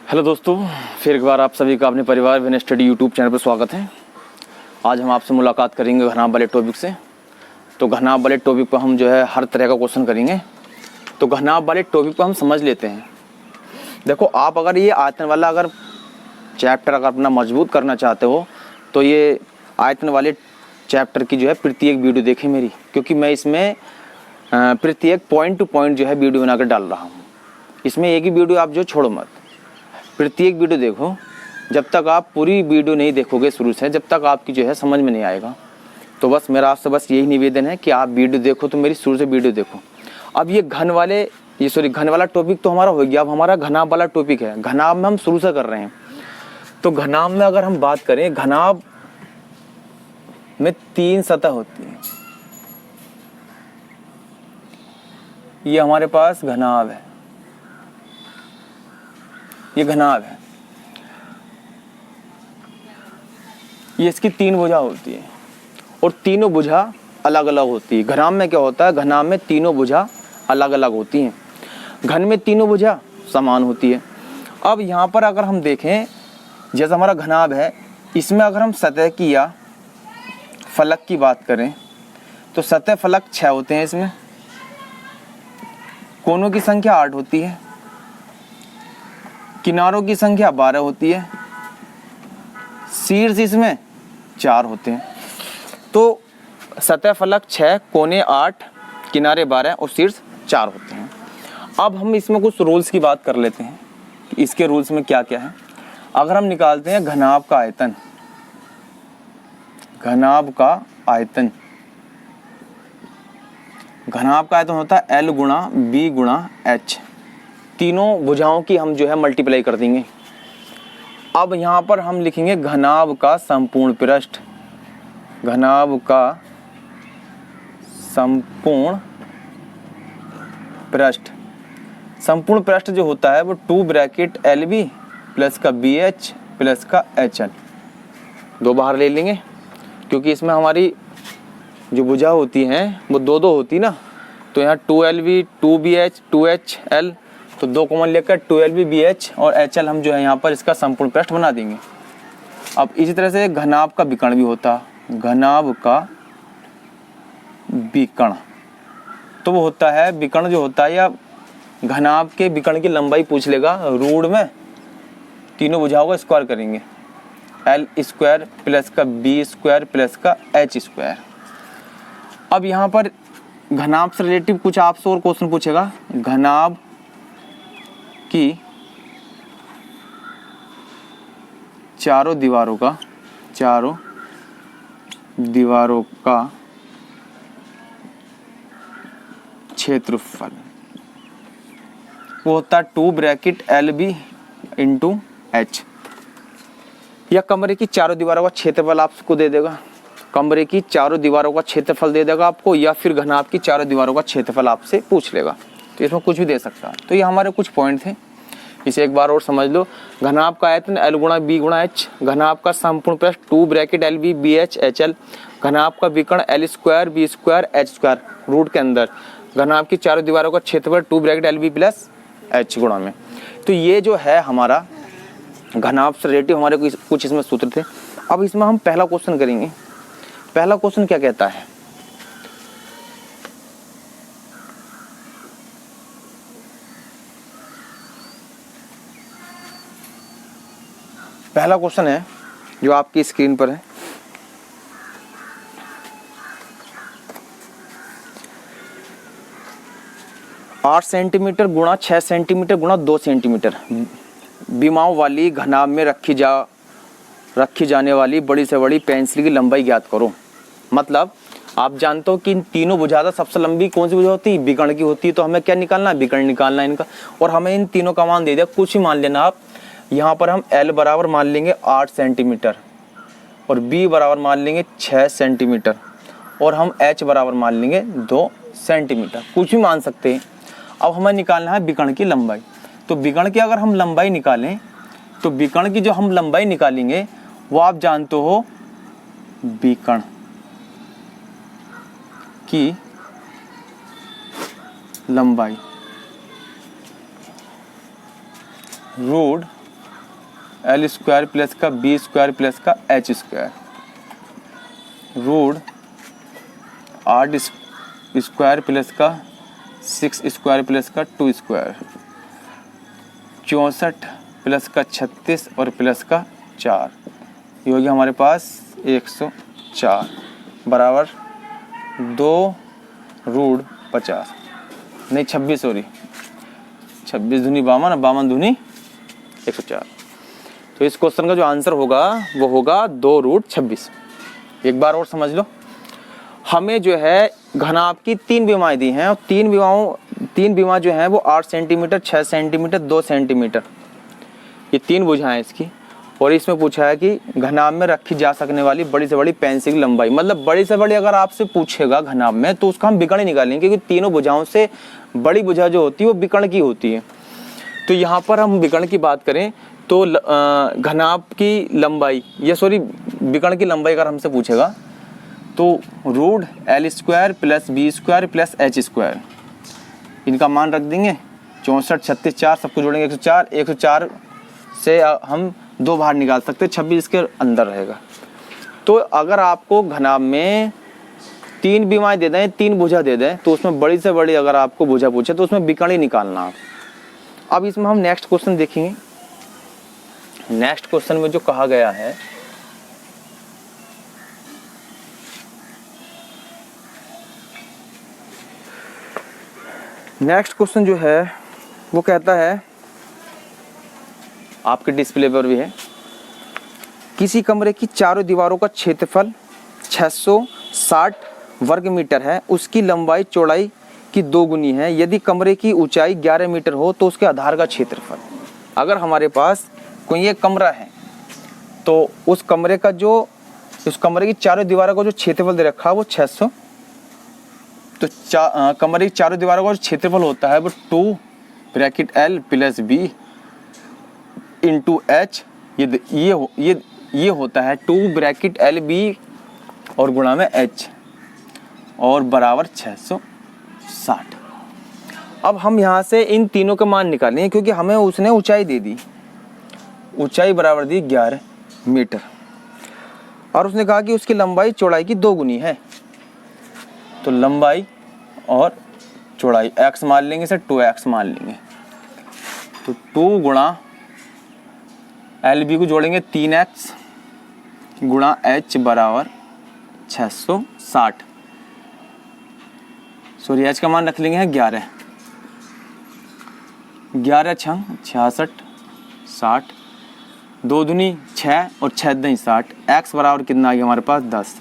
Hello दोस्तों, फिर एक बार आप सभी का अपने परिवार विन स्टडी यूट्यूब चैनल पर स्वागत है। आज हम आपसे मुलाकात करेंगे घनाभ वाले टॉपिक से। तो घनाभ वाले टॉपिक पर हम जो है हर तरह का क्वेश्चन करेंगे। तो घनाभ वाले टॉपिक पर हम समझ लेते हैं। देखो, आप अगर ये आयतन वाला अगर चैप्टर अगर अपना मजबूत करना चाहते हो तो ये आयतन वाले चैप्टर की जो है प्रत्येक वीडियो देखें मेरी, क्योंकि मैं इसमें प्रत्येक पॉइंट टू पॉइंट जो है वीडियो बनाकर डाल रहा हूँ। इसमें एक ही वीडियो आप जो छोड़ो मत, प्रत्येक वीडियो देखो। जब तक आप पूरी वीडियो नहीं देखोगे शुरू से, जब तक आपकी जो है समझ में नहीं आएगा। तो बस मेरा आपसे बस यही निवेदन है कि आप वीडियो देखो, तो मेरी शुरू से वीडियो देखो। अब ये घन वाला टॉपिक तो हमारा हो गया। अब हमारा घनाभ वाला टॉपिक है। घनाभ में हम शुरू से कर रहे हैं। तो घनाभ में अगर हम बात करें, घनाभ में 3 सतह होती है। ये हमारे पास घनाभ है, ये घनाभ है। ये इसकी 3 भुजा होती है और तीनों भुजा अलग अलग होती है। घनाभ में क्या होता है, घनाभ में तीनों भुजा अलग अलग होती हैं। घन में तीनों भुजा समान होती है। अब यहाँ पर अगर हम देखें, जैसे हमारा घनाभ है, इसमें अगर हम सतह की या फलक की बात करें तो सतह फलक 6 होते हैं। इसमें कोनों की संख्या 8 होती है, किनारों की संख्या 12 होती है, शीर्ष इसमें 4 होते हैं। तो सतह फलक 6, कोने 8, किनारे 12 और शीर्ष 4 होते हैं। अब हम इसमें कुछ रूल्स की बात कर लेते हैं कि इसके रूल्स में क्या क्या है। अगर हम निकालते हैं घनाभ का आयतन, घनाभ का आयतन, घनाभ का आयतन होता है L गुणा B गुणा H। तीनों भुजाओं की हम जो है मल्टीप्लाई कर देंगे। अब यहाँ पर हम लिखेंगे घनाभ का संपूर्ण पृष्ठ। घनाभ का संपूर्ण पृष्ठ, संपूर्ण पृष्ठ जो होता है वो 2 ब्रैकेट LB प्लस का BH प्लस का HL, दो बाहर ले लेंगे, क्योंकि इसमें हमारी जो भुजा होती हैं वो दो होती ना। तो यहाँ 2LB 2BH 2HL, तो 2 कॉमन लेकर 2LB BH और HL हम जो है यहाँ पर इसका संपूर्ण पृष्ठ बना देंगे। अब इसी तरह से घनाभ का विकर्ण भी होता है। घनाभ का विकर्ण तो वो होता है, विकर्ण जो होता है या घनाभ के विकर्ण की लंबाई पूछ लेगा। रूट में तीनों भुजाओं का स्क्वायर करेंगे, L स्क्वायर प्लस का B स्क्वायर प्लस का H स्क्वायर। अब यहाँ पर घनाभ से रिलेटिव कुछ आपसे और क्वेश्चन पूछेगा। घनाभ की चारों दीवारों का क्षेत्रफल वो होता है 2 ब्रैकेट LB इंटू H। या कमरे की चारों दीवारों का क्षेत्रफल आपको दे देगा, कमरे की चारों दीवारों का क्षेत्रफल दे देगा आपको, या फिर घनाभ की चारों दीवारों का क्षेत्रफल आपसे पूछ लेगा। तो इसमें कुछ भी दे सकता है। तो ये हमारे कुछ पॉइंट थे, इसे एक बार और समझ लो। घनाभ का आयतन L गुणा B गुणा H, घनाभ का संपूर्ण पृष्ठ 2 ब्रैकेट LB BH HL, घनाभ का विकर्ण L square B square H square root के अंदर, घनाभ की चारों दीवारों का क्षेत्रफल 2 ब्रैकेट LB प्लस H गुणा में। तो ये जो है हमारा घनाभ से रिलेटिव हमारे कुछ इसमें सूत्र थे। अब इसमें हम पहला क्वेश्चन करेंगे। पहला क्वेश्चन क्या कहता है, पहला क्वेश्चन है जो आपकी स्क्रीन पर है। आठ सेंटीमीटर गुणा 6 सेंटीमीटर गुणा 2 सेंटीमीटर विमाओं वाली घनाभ में रखी जाने वाली बड़ी से बड़ी पेंसिल की लंबाई ज्ञात करो। मतलब आप जानते हो कि इन तीनों भुजा से सबसे लंबी कौन सी भुजा होती है, विकर्ण की होती है। तो हमें क्या निकालना है, विकर्ण निकालना है इनका। और हमें इन तीनों का मान दे दिया, कुछ ही मान लेना आप। यहाँ पर हम L बराबर मान लेंगे 8 सेंटीमीटर और B बराबर मान लेंगे 6 सेंटीमीटर और हम H बराबर मान लेंगे 2 सेंटीमीटर, कुछ भी मान सकते हैं। अब हमें निकालना है विकर्ण की लंबाई। तो विकर्ण की अगर हम लंबाई निकालें तो विकर्ण की जो हम लंबाई निकालेंगे वो आप जानते हो, विकर्ण की लंबाई रूट एल स्क्वायर प्लस का बी स्क्वायर प्लस का H square, root 8 square plus का 6 स्क्वायर प्लस का 2 स्क्वायर, 64 प्लस का 36 और प्लस का 4, ये हो गया हमारे पास 104 बराबर 2 रूट 50 नहीं 26 सॉरी 26 दूनी 52 52 दूनी 104। तो इस क्वेश्चन का जो आंसर होगा वो होगा 2 रूट 26। एक बार और समझ लो, हमें जो है घनाभ की 3 विमाएं दी हैं और 3 विमा जो हैं वो 8 सेंटीमीटर, 6 सेंटीमीटर, 2 सेंटीमीटर, ये 3 भुजाएं हैं इसकी। और इसमें पूछा है कि घनाभ में रखी जा सकने वाली बड़ी से बड़ी पेंसिल की लंबाई, मतलब बड़ी से बड़ी अगर आपसे पूछेगा घनाभ में तो उसका हम विकर्ण निकालेंगे, क्योंकि तीनों भुजाओं से बड़ी भुजा जो होती है वो विकर्ण की होती है। तो यहाँ पर हम विकर्ण की बात करें तो घनाभ की लंबाई या सॉरी विकर्ण की लंबाई अगर हमसे पूछेगा तो root L square plus B square plus H square, इनका मान रख देंगे 64 36 4 सबको जोड़ेंगे 104, 104 से हम 2 बाहर निकाल सकते हैं, 26 इसके अंदर रहेगा। तो अगर आपको घनाभ में 3 विमाएं दे दें, 3 भुजा दे दें, तो उसमें बड़ी से बड़ी अगर आपको भुजा पूछे तो उसमें विकर्ण ही निकालना आप। अब इसमें हम नेक्स्ट क्वेश्चन देखेंगे। नेक्स्ट क्वेश्चन में जो कहा गया है नेक्स्ट क्वेश्चन जो है वो कहता है, आपके डिस्प्ले पर भी है, किसी कमरे की चारों दीवारों का क्षेत्रफल 660 वर्ग मीटर है, उसकी लंबाई चौड़ाई की 2 गुनी है। यदि कमरे की ऊंचाई 11 मीटर हो तो उसके आधार का क्षेत्रफल। अगर हमारे पास कोई एक कमरा है तो उस कमरे की चारों दीवारों का जो क्षेत्रफल दे रखा है वो 600, तो कमरे की चारों दीवारों का जो क्षेत्रफल होता है वो 2 bracket L plus B into H, ये होता है 2 ब्रैकेट एल बी और गुणा में एच और बराबर 660। अब हम यहाँ से इन तीनों के मान निकालेंगे, क्योंकि हमें उसने ऊंचाई दे दी, ऊंचाई बराबर दी 11 मीटर और उसने कहा कि उसकी लंबाई चौड़ाई की 2 गुनी है। तो लंबाई और चौड़ाई x मान लेंगे, इसे 2x मान लेंगे, तो 2 गुणा एल बी को जोड़ेंगे 3x गुणा h बराबर 660, सॉरी h का मान रख लेंगे 11, 11 छंग 66 60, 2 दूनी 6 और 6 दूनी 60, x बराबर कितना आ गया हमारे पास 10,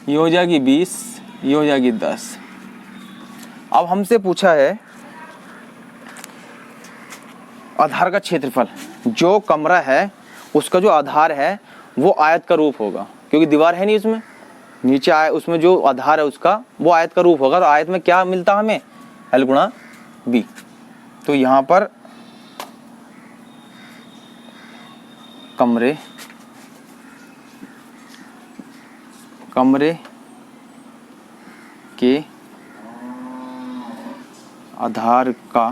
ये हो जाएगी 20, ये हो जाएगी 10। अब हमसे पूछा है आधार का क्षेत्रफल। जो कमरा है उसका जो आधार है वो आयत का रूप होगा, क्योंकि दीवार है नहीं उसमें, नीचे आए उसमें जो आधार है उसका वो आयत का रूप होगा। तो आयत में क्या मिलता है हमें, एल गुणा बी। तो यहाँ पर कमरे के आधार का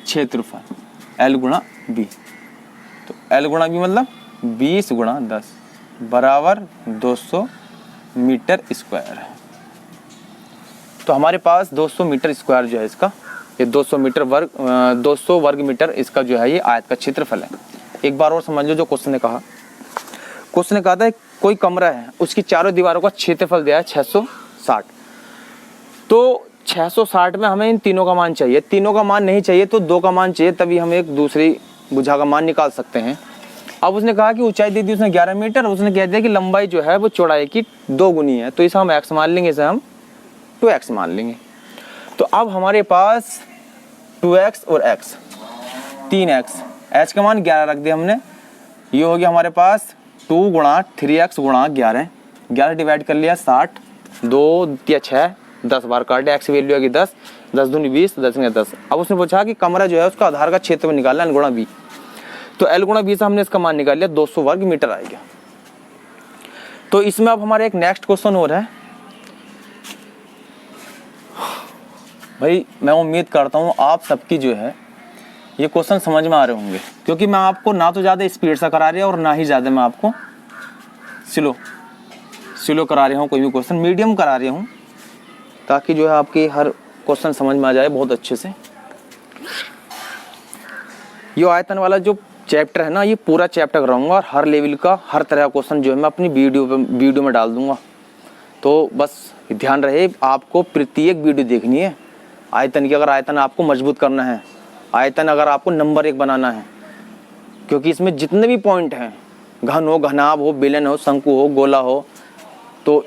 क्षेत्रफल एल गुणा बी, तो एल गुणा बी मतलब 20 गुणा 10 बराबर 200 मीटर स्क्वायर है। तो हमारे पास 200 मीटर स्क्वायर जो है इसका, ये 200 वर्ग मीटर इसका जो है ये आयत का क्षेत्रफल है। एक बार और समझ लो जो क्वेश्चन ने कहा। क्वेश्चन ने कहा था कोई कमरा है, उसकी चारों दीवारों का क्षेत्रफल दिया है 660, तो 660 में हमें इन तीनों का मान चाहिए। तीनों का मान नहीं चाहिए तो 2 का मान चाहिए, तभी हम एक दूसरी भुजा का मान निकाल सकते हैं। अब उसने कहा कि ऊंचाई दे दी उसने 11 मीटर, उसने कह दिया कि लंबाई जो है वो चौड़ाई की 2 गुनी है, तो इसे हम x मान लेंगे, इसे हम 2x मान लेंगे। तो अब हमारे पास 2x और x 3x, h का मान 11 रख दिया हमने, ये हो गया हमारे पास 2 गुणा 3x गुणा 11 डिवाइड कर लिया 60, 2 या 6 10 बार काटे, x वैल्यू आएगी 10, 10 दूनी 20, 10 में 10। अब उसने पूछा कि कमरा जो है उसका आधार का क्षेत्र में निकालना एल गुणा बी, तो एल गुणा बी से हमने इसका मान निकाल लिया 200 वर्ग मीटर आ गया। तो इसमें अब हमारा एक नेक्स्ट क्वेश्चन हो रहा है, भाई मैं उम्मीद करता हूँ आप सबकी जो है ये क्वेश्चन समझ में आ रहे होंगे, क्योंकि मैं आपको ना तो ज़्यादा स्पीड से करा रहा और ना ही ज़्यादा मैं आपको स्लो करा रहा हूँ। कोई भी क्वेश्चन मीडियम करा रहा हूँ ताकि जो है आपकी हर क्वेश्चन समझ में आ जाए बहुत अच्छे से। ये आयतन वाला जो चैप्टर है ना, ये पूरा चैप्टर कराऊंगा और हर लेवल का हर तरह का क्वेश्चन जो है मैं अपनी वीडियो में डाल दूंगा। तो बस ध्यान रहे, आपको प्रत्येक वीडियो देखनी है आयतन की। अगर आयतन आपको मजबूत करना है, आयतन अगर आपको नंबर 1 बनाना है, क्योंकि इसमें जितने भी पॉइंट हैं, घन हो, घनाभ हो, बेलन हो, शंकु हो, गोला हो, तो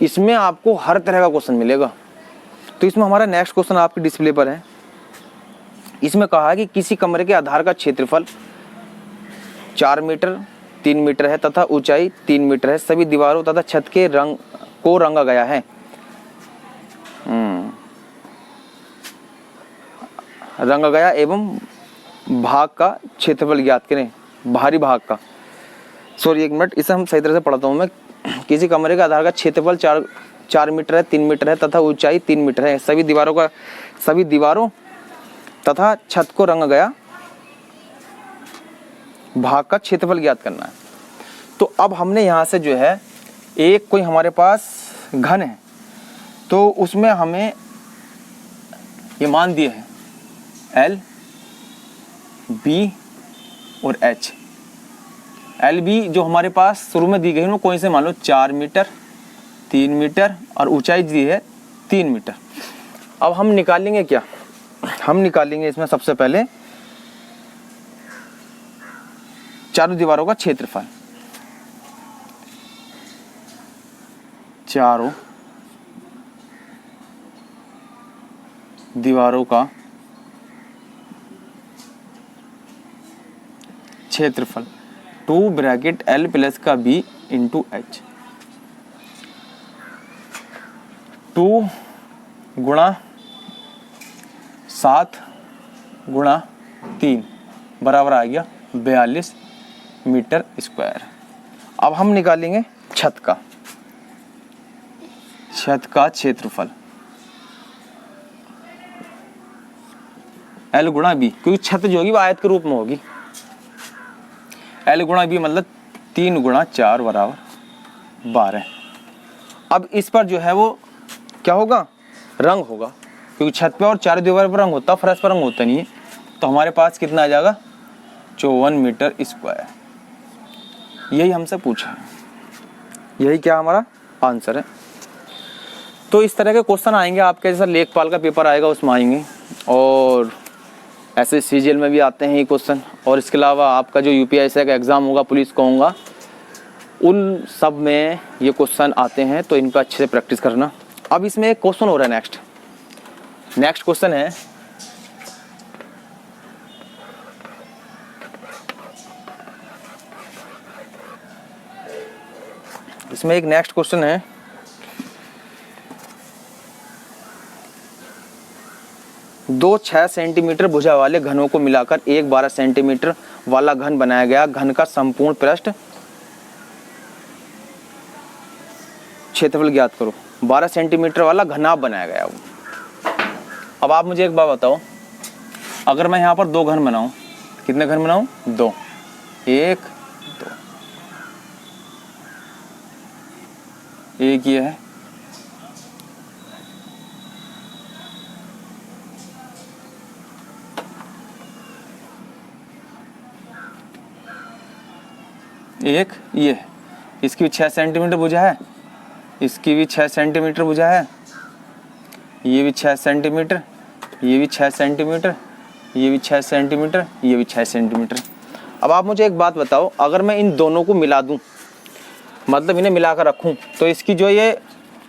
इसमें आपको हर तरह का क्वेश्चन मिलेगा। तो इसमें हमारा नेक्स्ट क्वेश्चन आपके डिस्प्ले पर है। इसमें कहा है कि किसी कमरे के आधार का क्षेत्रफल 4 मीटर 3 मीटर है तथा ऊंचाई 3 मीटर है। सभी दीवारों तथा छत के रंग को रंगा गया है। रंगा गया एवं भाग का क्षेत्रफल ज्ञात करें। बाहरी भाग का, सॉरी 1 मिनट, इसे हम सही तरह से पढ़ता हूँ मैं। किसी कमरे का आधार का क्षेत्रफल 4 मीटर है 3 मीटर है तथा ऊंचाई 3 मीटर है। सभी दीवारों तथा छत को रंगा गया भाग का क्षेत्रफल ज्ञात करना है। तो अब हमने यहाँ से जो है एक कोई हमारे पास घन है, तो उसमें हमें ये मान दिए हैं L, B और H। एल बी जो हमारे पास शुरू में दी गई है वो कोई से मान लो 4 मीटर 3 मीटर और ऊंचाई दी है 3 मीटर। अब हम निकालेंगे क्या, हम निकालेंगे इसमें सबसे पहले चारों दीवारों का क्षेत्रफल। चारों दीवारों का क्षेत्रफल 2 ब्रैकेट L प्लस का B इंटू H। 2 गुणा 7 गुणा 3 बराबर आ गया 42 मीटर स्क्वायर। अब हम निकालेंगे छत का क्षेत्रफल L गुणा B, क्योंकि छत जो होगी वो आयत के रूप में होगी। L गुणा B मतलब 3 गुणा 4 बराबर 12। अब इस पर जो है वो क्या होगा, रंग होगा, क्योंकि छत पे और चारों दीवार पर रंग होता, फर्श पर रंग होता नहीं है। तो हमारे पास कितना आ जाएगा 54 मीटर स्क्वायर। यही हमसे पूछा है, यही क्या हमारा आंसर है। तो इस तरह के क्वेश्चन आएंगे आपके, जैसा लेखपाल का पेपर आएगा उसमें आएंगे, और ऐसे सीजीएल में भी आते हैं ये क्वेश्चन। और इसके अलावा आपका जो यूपीएससी का एग्ज़ाम होगा, पुलिस का होगा, उन सब में ये क्वेश्चन आते हैं। तो इन पर अच्छे से प्रैक्टिस करना। अब इसमें एक क्वेश्चन हो रहा है, नेक्स्ट क्वेश्चन है इसमें एक नेक्स्ट क्वेश्चन है, दो 6 सेंटीमीटर भुजा वाले घनों को मिलाकर एक 12 सेंटीमीटर वाला घन बनाया गया। घन का संपूर्ण पृष्ठ क्षेत्रफल ज्ञात करो। 12 सेंटीमीटर वाला घनाभ बनाया गया वो। अब आप मुझे एक बात बताओ, अगर मैं यहाँ पर 2 घन बनाऊं, कितने घन बनाऊं, 2, 1 2, एक ये है, एक ये है, इसकी भी 6 सेंटीमीटर भुजा है, इसकी भी 6 सेंटीमीटर भुजा है, ये भी 6 सेंटीमीटर, ये भी 6 सेंटीमीटर, ये भी 6 सेंटीमीटर, ये भी 6 सेंटीमीटर। अब आप मुझे एक बात बताओ, अगर मैं इन दोनों को मिला दूं, मतलब इन्हें मिलाकर रखूं, तो इसकी जो ये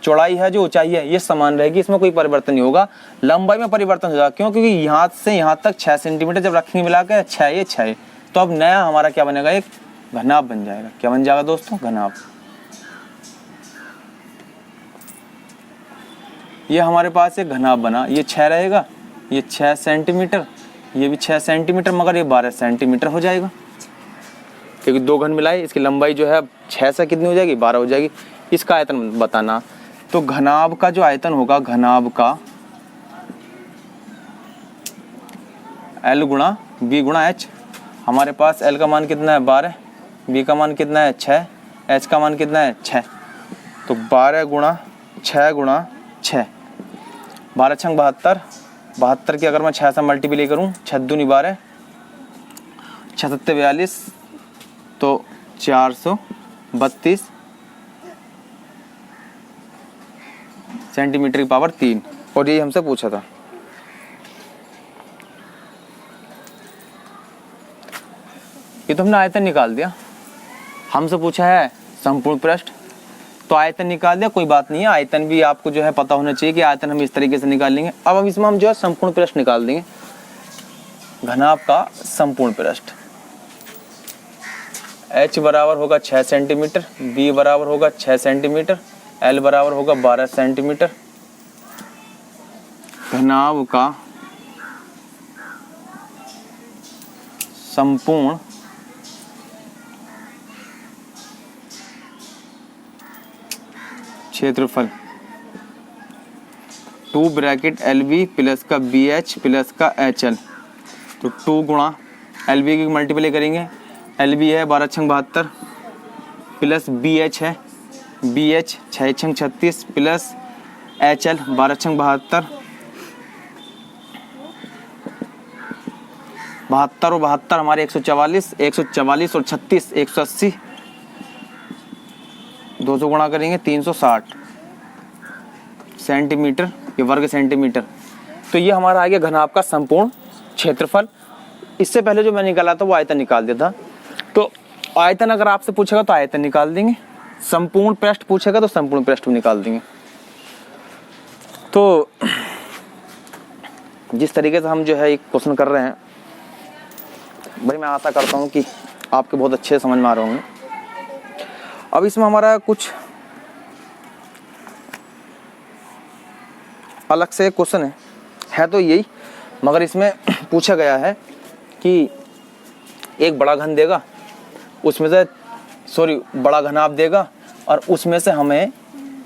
चौड़ाई है, जो ऊंचाई है, ये समान रहेगी, इसमें कोई परिवर्तन नहीं होगा। लंबाई में परिवर्तन होगा, क्यों, क्योंकि यहाँ से यहाँ तक 6 सेंटीमीटर जब रखेंगे मिला के 6 ये 6, तो अब नया हमारा क्या बनेगा, एक घनाभ बन जाएगा। क्या बन जाएगा दोस्तों, घनाभ। ये हमारे पास एक घनाभ बना, ये 6 रहेगा, ये 6 सेंटीमीटर, ये भी 6 सेंटीमीटर, मगर ये 12 सेंटीमीटर हो जाएगा, क्योंकि 2 घन मिलाए, इसकी लंबाई जो है 6 से कितनी हो जाएगी, 12 हो जाएगी। इसका आयतन बताना, तो घनाभ का जो आयतन होगा, घनाभ का L गुणा B गुणा H। हमारे पास L का मान कितना है 12, B का मान कितना है 6, H का मान कितना है 6। तो 12 गुणा 6 गुणा 6, 12 छंग 72, 72 की अगर मैं 6 से मल्टीप्लाई करूँ, 6 दूनी 12, 6 सत्ते 42, तो 432 सेंटीमीटर की पावर 3। और यही हमसे पूछा था। ये तो हमने आयतन निकाल दिया। हमसे पूछा है संपूर्ण पृष्ठ, तो आयतन निकाल दिया, कोई बात नहीं है। आयतन भी आपको जो है पता होना चाहिए कि आयतन हम इस तरीके से निकाल लेंगे। अब हम इसमें जो है संपूर्ण पृष्ठ निकाल देंगे। घनाभ का संपूर्ण पृष्ठ, H बराबर होगा 6 सेंटीमीटर, B बराबर होगा 6 सेंटीमीटर, L बराबर होगा 12 सेंटीमीटर। घनाभ का संपूर्ण क्षेत्रफल 2 ब्रैकेट LB प्लस का BH प्लस का HL। तो 2 गुणा LB की मल्टीप्लाई करेंगे, LB है 12 छंग 72 प्लस BH है BH 6 छंग 36 प्लस HL 12 छंग 72, 72 और 72 हमारे 144, 144 और 36 180, 200 गुणा करेंगे 360 सेंटीमीटर, ये वर्ग सेंटीमीटर। तो ये हमारा आ गया घनाभ का संपूर्ण क्षेत्रफल। इससे पहले जो मैंने निकाला था वो आयतन निकाल दिया था। तो आयतन अगर आपसे पूछेगा तो आयतन निकाल देंगे, संपूर्ण पृष्ठ पूछेगा तो संपूर्ण पृष्ठ भी निकाल देंगे। तो जिस तरीके से हम जो है एक क्वेश्चन कर रहे हैं भाई, मैं आशा करता हूँ कि आपके बहुत अच्छे समझ में आ रहे होंगे। अब इसमें हमारा कुछ अलग से क्वेश्चन है तो यही, मगर इसमें पूछा गया है कि एक बड़ा घन देगा, उसमें से बड़ा घनाभ देगा और उसमें से हमें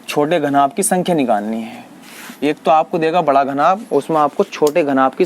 छोटे घनाभ की संख्या निकालनी है। एक तो आपको देगा बड़ा घनाभ, उसमें आपको छोटे घनाभ की